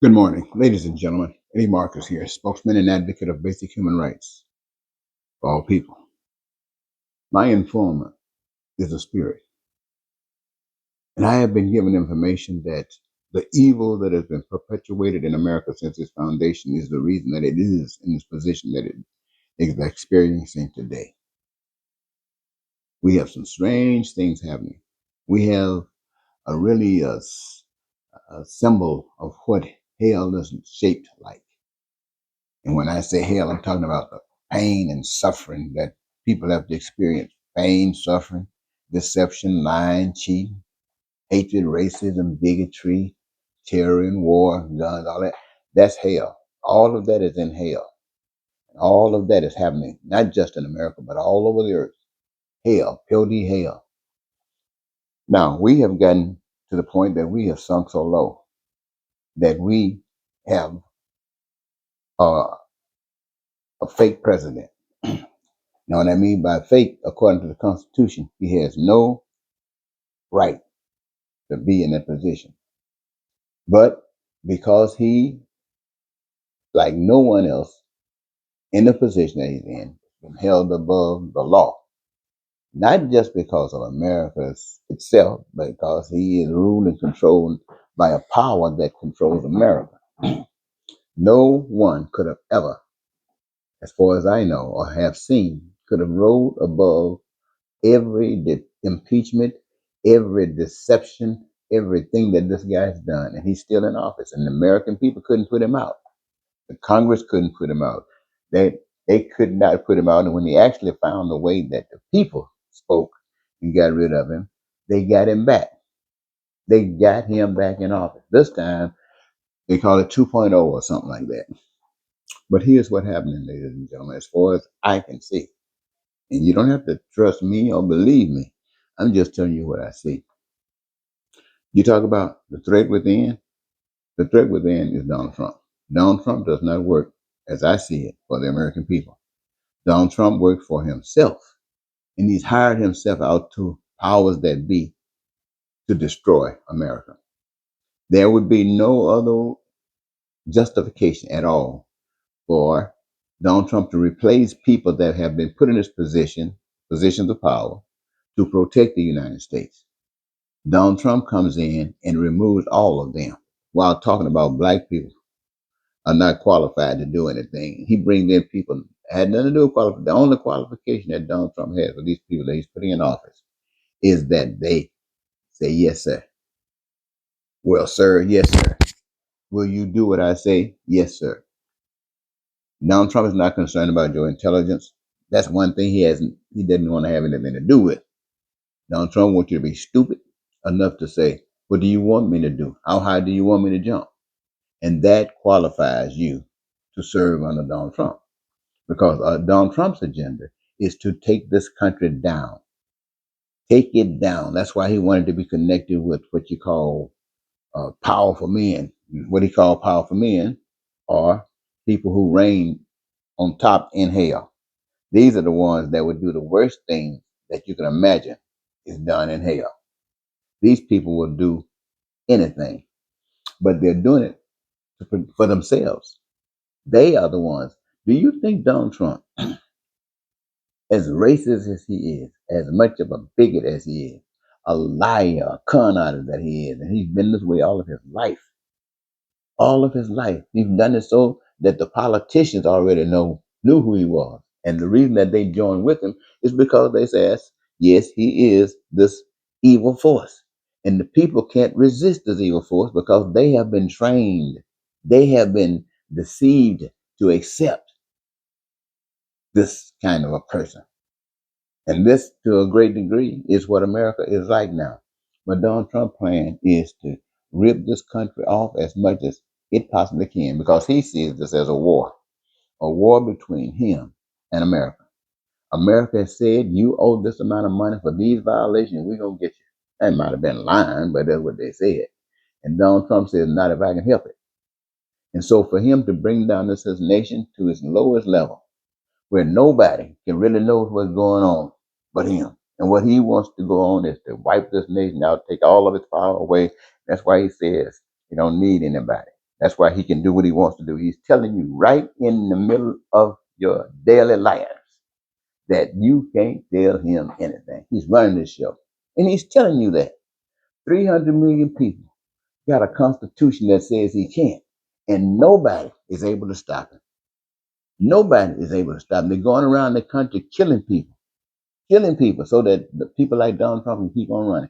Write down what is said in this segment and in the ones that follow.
Good morning, ladies and gentlemen. Eddie Marcus here, spokesman and advocate of basic human rights for all people. My informant is a spirit, and I have been given information that the evil that has been perpetuated in America since its foundation is the reason that it is in this position that it is experiencing today. We have some strange things happening. We have a really a symbol of what hell is shaped like. And when I say hell, I'm talking about the pain and suffering that people have to experience. Pain, suffering, deception, lying, cheating, hatred, racism, bigotry, terror and war, guns, all that. That's hell. All of that is in hell. All of that is happening, not just in America, but all over the earth. Hell, pure hell. Now, we have gotten to the point that we have sunk so low that we have uh, a fake president. Now, what I mean by fake, according to the Constitution, he has no right to be in that position. But because he, like no one else in the position that he's in, been held above the law, not just because of America itself, but because he is ruled and controlled by a power that controls America. No one could have ever, as far as I know or have seen, could have ruled above every impeachment, every deception, everything that this guy has done, and he's still in office. And the American people couldn't put him out. The Congress couldn't put him out. They could not put him out. And when they actually found a way that the people spoke and got rid of him, they got him back. They got him back in office. This time they call it 2.0 or something like that. But here's what happened, ladies and gentlemen, as far as I can see. And you don't have to trust me or believe me. I'm just telling you what I see. You talk about the threat within. The threat within is Donald Trump. Donald Trump does not work, as I see it, for the American people. Donald Trump works for himself, and he's hired himself out to powers that be to destroy America. There would be no other justification at all for Donald Trump to replace people that have been put in this positions of power, to protect the United States. Donald Trump comes in and removes all of them while talking about black people are not qualified to do anything. He brings in people had nothing to do with qualification. The only qualification that Donald Trump has for these people that he's putting in office is that they say, yes, sir. Well, sir, yes, sir. Will you do what I say? Yes, sir. Donald Trump is not concerned about your intelligence. That's one thing he doesn't want to have anything to do with. Donald Trump wants you to be stupid enough to say, what do you want me to do? How high do you want me to jump? And that qualifies you to serve under Donald Trump. Because Donald Trump's agenda is to take this country down. Take it down. That's why he wanted to be connected with what you call powerful men. What he called powerful men are people who reign on top in hell. These are the ones that would do the worst things that you can imagine is done in hell. These people will do anything, but they're doing it for themselves. They are the ones. Do you think Donald Trump, as racist as he is, as much of a bigot as he is, a liar, a con artist that he is, and he's been this way all of his life. He's done it so that the politicians already knew who he was. And the reason that they joined with him is because they said, yes, he is this evil force. And the people can't resist this evil force because they have been trained. They have been deceived to accept this kind of a person. And this, to a great degree, is what America is like now. But Donald Trump's plan is to rip this country off as much as it possibly can because he sees this as a war between him and America. America has said, you owe this amount of money for these violations, we're going to get you. That might have been lying, but that's what they said. And Donald Trump says, not if I can help it. And so for him to bring down this nation to its lowest level, where nobody can really know what's going on but him. And what he wants to go on is to wipe this nation out, take all of its power away. That's why he says he don't need anybody. That's why he can do what he wants to do. He's telling you right in the middle of your daily lives that you can't tell him anything. He's running this show. And he's telling you that 300 million people got a constitution that says he can't. And nobody is able to stop him. Nobody is able to stop him. They're going around the country killing people so that the people like Donald Trump can keep on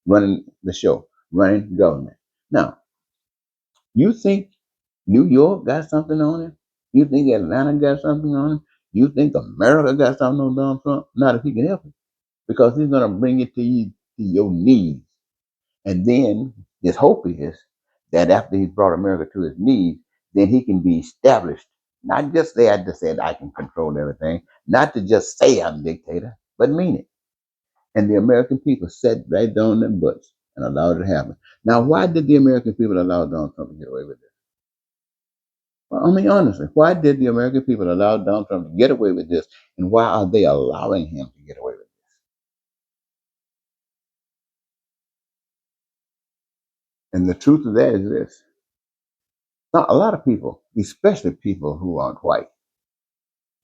running the show, running government. Now, you think New York got something on him? You think Atlanta got something on him? You think America got something on Donald Trump? Not if he can help it, because he's going to bring it to you to your knees. And then his hope is that after he's brought America to his knees, then he can be established. Not just say, I just said I can control everything, not to just say I'm dictator, but mean it. And the American people sat right down in their butts and allowed it to happen. Now, why did the American people allow Donald Trump to get away with this? Well, I mean, honestly, why did the American people allow Donald Trump to get away with this? And why are they allowing him to get away with this? And the truth of that is this. Now, a lot of people, especially people who aren't white,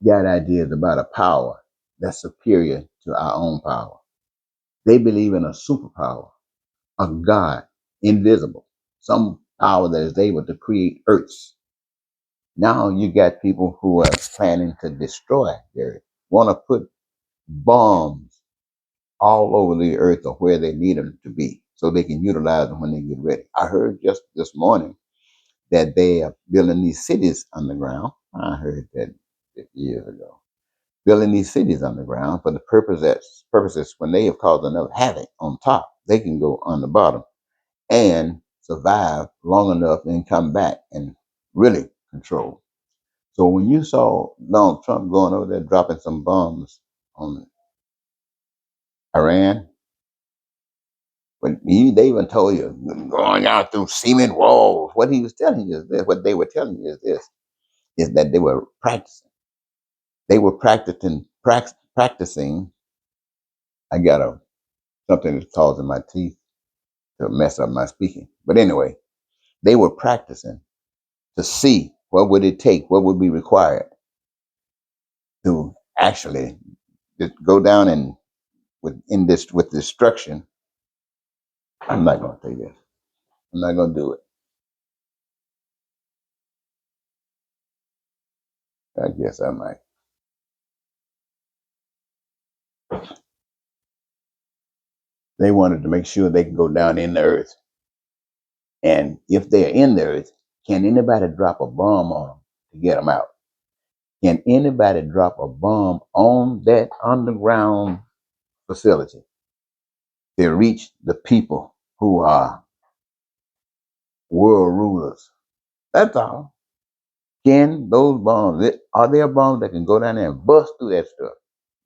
got ideas about a power that's superior to our own power. They believe in a superpower, a God, invisible, some power that is able to create earths. Now you got people who are planning to destroy the earth, want to put bombs all over the earth or where they need them to be so they can utilize them when they get ready. I heard just this morning that they are building these cities underground. I heard that years ago. Building these cities underground for the purposes when they have caused enough havoc on top, they can go on the bottom and survive long enough and come back and really control. So when you saw Donald Trump going over there dropping some bombs on Iran, they even told you going out through cement walls. What he was telling you is this. What they were telling you is this: is that they were practicing. They were practicing. I got something that's causing my teeth to mess up my speaking. But anyway, they were practicing to see what would it take, what would be required to actually just go down and with destruction. I'm not going to say this. I'm not going to do it. I guess I might. They wanted to make sure they could go down in the earth. And if they're in the earth, can anybody drop a bomb on them to get them out? Can anybody drop a bomb on that underground facility to reach the people who are world rulers? That's all. Can those bombs, are there bombs that can go down there and bust through that stuff?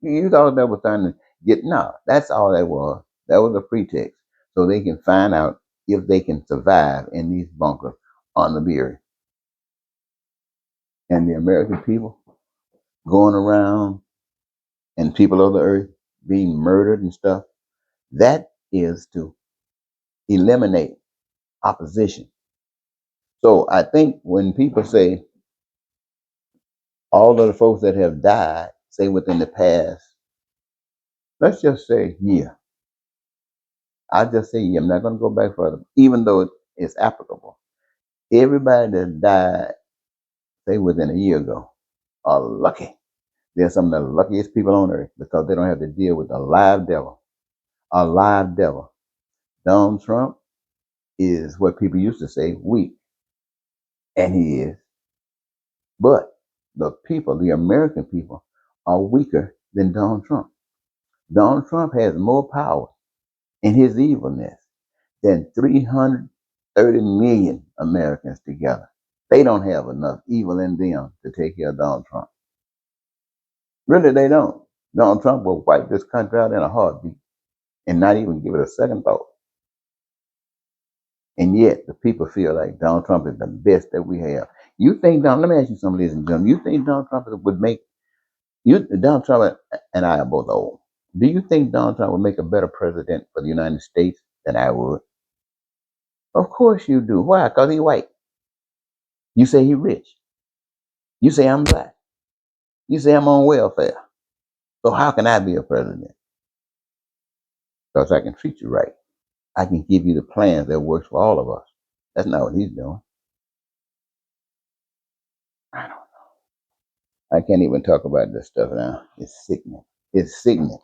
You thought that was trying to get, no, that's all that was. That was a pretext. So they can find out if they can survive in these bunkers on the earth. And the American people going around and people of the earth being murdered and stuff, that is to eliminate opposition. So I think when people say all of the folks that have died, say within the past, let's just say year. I'll just say year. I'm not going to go back further, even though it's applicable. Everybody that died, say within a year ago, are lucky. They're some of the luckiest people on earth because they don't have to deal with a live devil. A live devil. Donald Trump is what people used to say weak, and he is. But the people, the American people, are weaker than Donald Trump. Donald Trump has more power in his evilness than 330 million Americans together. They don't have enough evil in them to take care of Donald Trump. Really, they don't. Donald Trump will wipe this country out in a heartbeat and not even give it a second thought. And yet, the people feel like Donald Trump is the best that we have. You think let me ask you something, ladies and gentlemen. You think Donald Trump would make Donald Trump and I are both old. Do you think Donald Trump would make a better president for the United States than I would? Of course you do. Why? Because he's white. You say he rich. You say I'm black. You say I'm on welfare. So how can I be a president? Because I can treat you right. I can give you the plans that works for all of us. That's not what he's doing. I don't. I can't even talk about this stuff now. It's sickening. It's sickening.